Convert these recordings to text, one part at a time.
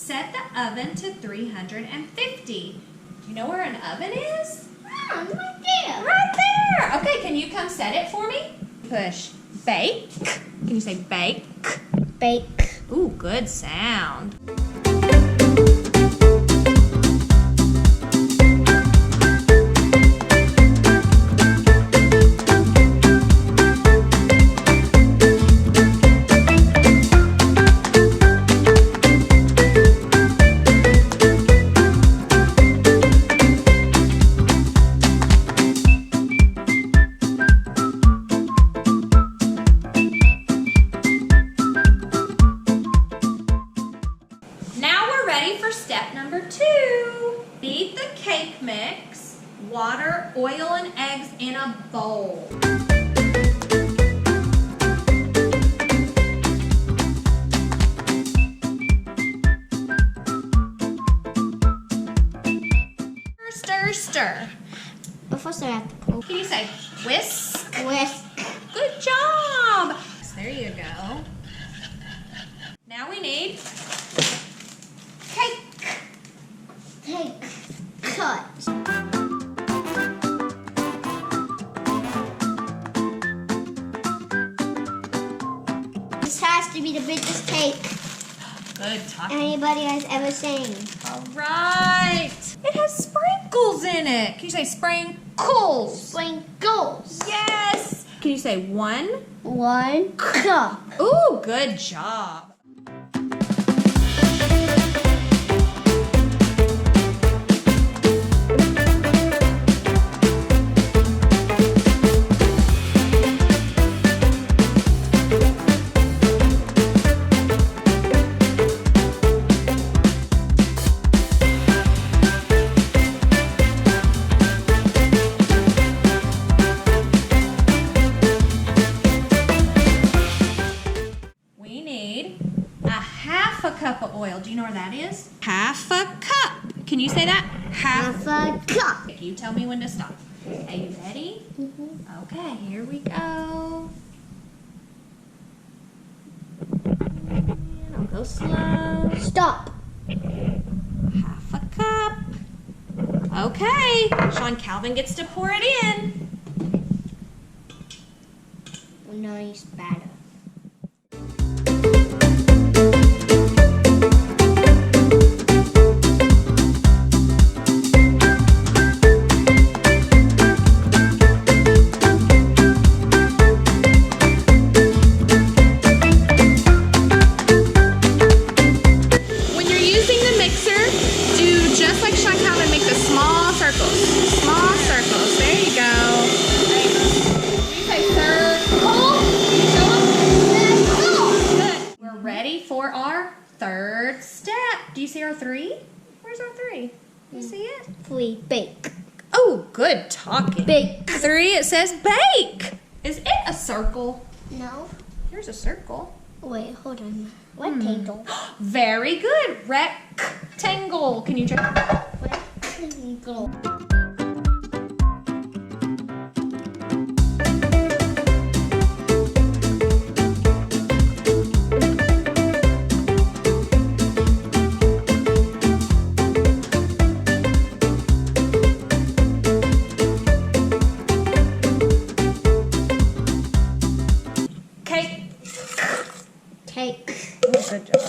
Set the oven to 350. Do you know where an oven is? Right there. Right there. Okay, can you come set it for me? Push bake. Can you say bake? Bake. Ooh, good sound. For step number 2, beat the cake mix, water, oil, and eggs in a bowl. Stir, stir. But first I have to pull. Can you say whisk? Whisk. Good job. There you go. Now we need Cake. Cut. This has to be the biggest cake good talking. anybody has ever seen. All right. It has sprinkles in it. Can you say sprinkles? Sprinkles. Yes. Can you say 1? 1 cup. Ooh, good job. Cup of oil. Do you know where that is? Half a cup. Can you say that? Half a cup. You tell me when to stop. Are you ready? Mm-hmm. Okay, here we go. And I'll go slow. Stop. Half a cup. Okay, Sean Calvin gets to pour it in. Nice batter. For our third step. Do you see our 3? Where's our 3? You see it? 3. Bake. Oh, good talking. Bake. 3, it says bake. Is it a circle? No. Here's a circle. Wait, hold on. Rectangle. Very good. Rectangle. Can you try? Rectangle. Cake. Oh, good job.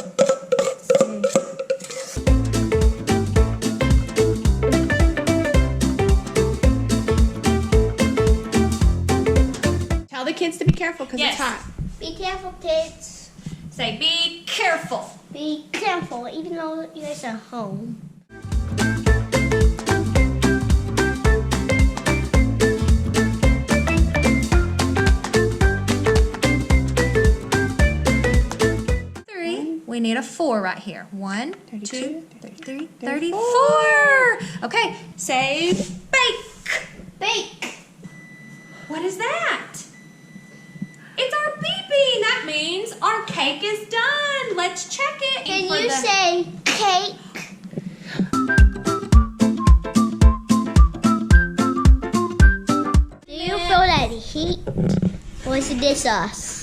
Tell the kids to be careful because Yes. it's hot. Be careful, kids. Say, be careful. Be careful, even though you guys are home. We need a 4 right here. 1, 32, 2, 33, 34. Okay, say bake. Bake. What is that? It's our beeping. That means our cake is done. Let's check it. Can you say cake? Do you feel that heat? Or is it this us?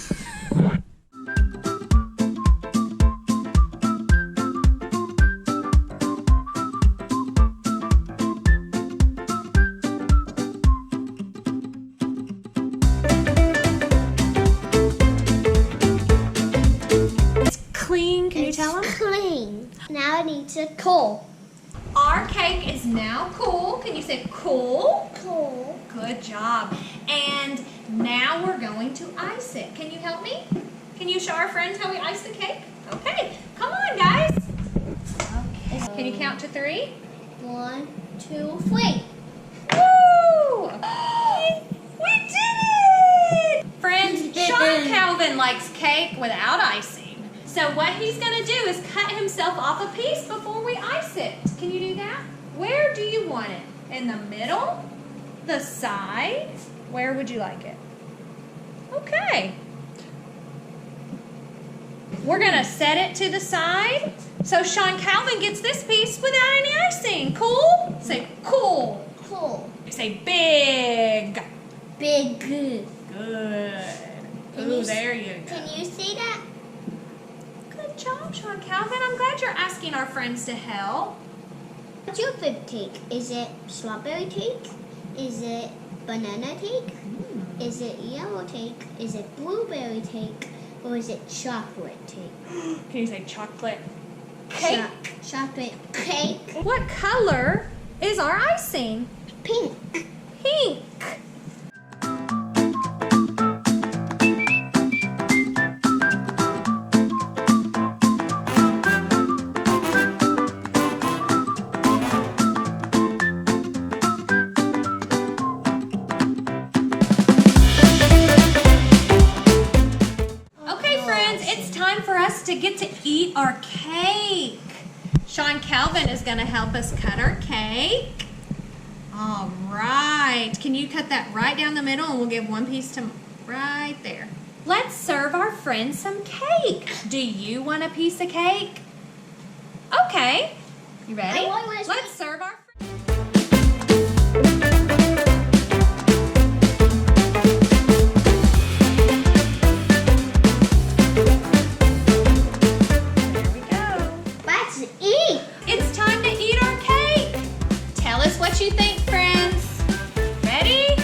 tell them? Clean. Now I need to cool. Our cake is now cool. Can you say cool? Cool. Good job. And now we're going to ice it. Can you help me? Can you show our friends how we ice the cake? Okay, come on, guys. Okay. Can you count to 3? 1, 2, 3. Woo! We did it! Friends, Sean Calvin likes cake without icing. So what he's going to do is cut himself off a piece before we ice it. Can you do that? Where do you want it? In the middle? The side? Where would you like it? Okay. We're going to set it to the side. So Sean Calvin gets this piece without any icing. Cool? Say cool. Cool. Say big. Big. Good. Can Ooh, you- there you go. Can you see that? Good job, Sean Calvin. I'm glad you're asking our friends to help. What's your favorite cake? Is it strawberry cake? Is it banana cake? Is it yellow cake? Is it blueberry cake? Or is it chocolate cake? Can you say chocolate cake? Chocolate cake. What color is our icing? Pink. Pink. Okay, friends, it's time for us to get to eat our cake. Sean Calvin is going to help us cut our cake. All right. Can you cut that right down the middle and we'll give one piece to right there. Let's serve our friends some cake. Do you want a piece of cake? Okay. You ready? I want one. Let's serve our There we go. Let's eat. It's time to eat our cake. Tell us what you think, friends. Ready?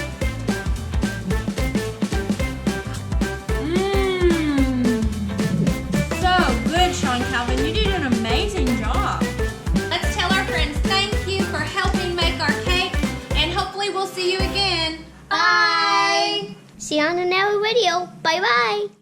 So good, Sean Calvin. You did an amazing job. Let's tell our friends thank you for helping make our cake, and hopefully we'll see you again. Bye. See you on another video. Bye bye.